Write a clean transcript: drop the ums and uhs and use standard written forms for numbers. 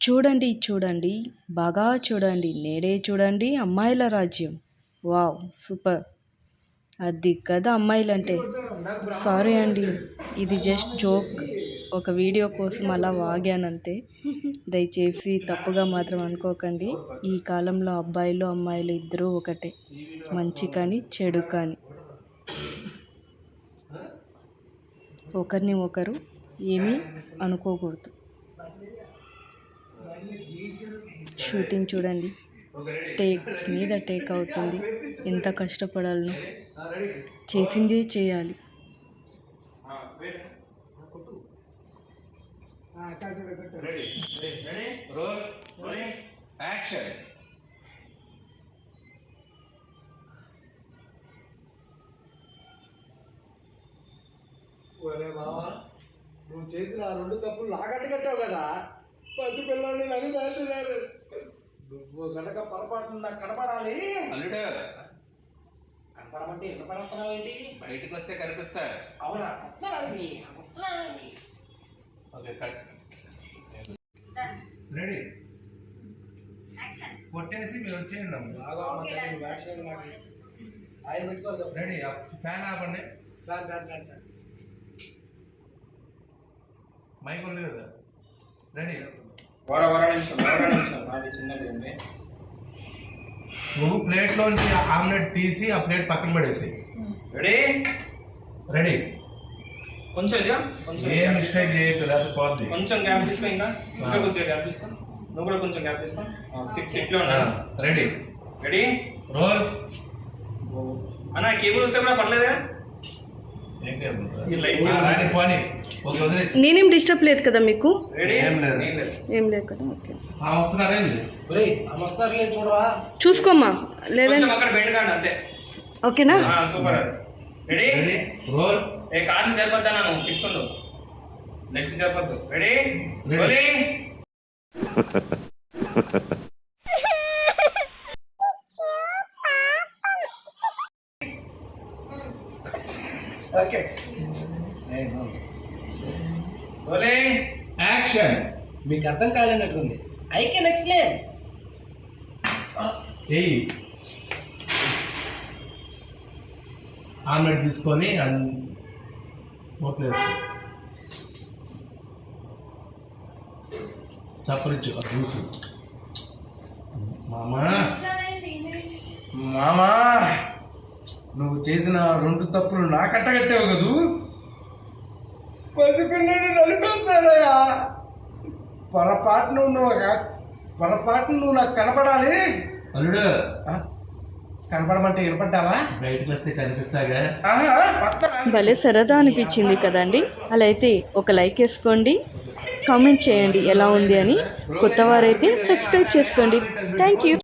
చూడండి చూడండి బాగా చూడండి నేడే చూడండి అమ్మాయిల రాజ్యం. Wow super. అది కదా అమ్మాయిలంటే. సారీ అండి, ఇది జస్ట్ జోక్, ఒక వీడియో కోసం అలా వాగానంతే. దయచేసి తప్పుగా మాత్రం అనుకోకండి. ఈ కాలంలో అబ్బాయిలు అమ్మాయిలు ఇద్దరూ ఒకటే, మంచి కానీ చెడు కానీ. ఒకరిని ఒకరు ఏమీ అనుకోకూడదు. షూటింగ్ చూడండి, టేక్స్ మీద టేక్ అవుతుంది. ఎంత కష్టపడాలను, చేసిందే చేయాలి. నువ్వు చేసిన ఆ 2 తప్పులు నాగట్టు కట్టావు కదా. పసి పిల్లల్ని నన్ను వేస్తున్నారు. నువ్వు కనుక పొరపాటు నాకు కనపడాలి. అల్లుడు కనపడమంటే ఎక్కడ పడుతున్నావు ఏంటి? బయటకు వస్తే కనిపిస్తా. అవునా? రెడీ, కొట్టేసి మీరు వచ్చేయండి. ఆయన పెట్టుకోవాలి. రెడీ, ఫ్యాన్ ఆపండి. మైక్ ఉంది కదా. రెడీ, నువ్వు ప్లేట్లోంచి ఆమ్లెట్ తీసి ఆ ప్లేట్ పక్కన పడేసి. రెడీ రెడీ, కొంచెం ఏం మిస్టేక్ చేయొద్దు, లేకపోతే పోద్ది. కొంచెం గ్యాప్ తీసుకో, ఇంకా కొద్దిగా గ్యాప్ తీసుకో. నువ్వు కూడా కొంచెం గ్యాప్ తీసుకో. 6 ఇట్లా ఉన్నా. Ready ready roll. అన్న కేబుల్ వస్తే కూడా పర్లేదా? నేనేం డిస్టర్బ్ లేదు కదా మీకు? ఏం లేదు కదా. ఓకే, చూడరా, చూసుకోమ్మా. లేదండి, అక్కడ బెండ్ కాండి అంతే. ఓకేనా? సూపర్. Ready roll. ఏ కాదు సరిపోద్దా? నువ్వు ఫిక్స్ ఉండు, నెక్స్ట్ సరిపోద్దు. Ready rolling. Okay, rolling action. మీకు అర్థం కాలేనట్టుంది. I can explain. ఆమ్లెట్ తీసుకొని నోట్లో వేసుకో, చప్పరిచ్చు జ్యూసు. మామా, నువ్వు చేసిన 2 తప్పులు నా కట్టగట్టావు కదూ. పసిపిల్లని నలిపేస్తానయ్యా. పొరపాటును నువ్వు నాకు కనపడాలి. అల్లుడు, కనపడమంటే వినపడ్డావా? బయటకు వస్తే కనిపిస్తాగా. భలే సరదా అనిపించింది కదండి. అలా అయితే ఒక లైక్ వేసుకోండి, కామెంట్ చేయండి ఎలా ఉంది అని. కొత్త వారైతే సబ్స్క్రైబ్ చేసుకోండి. Thank you.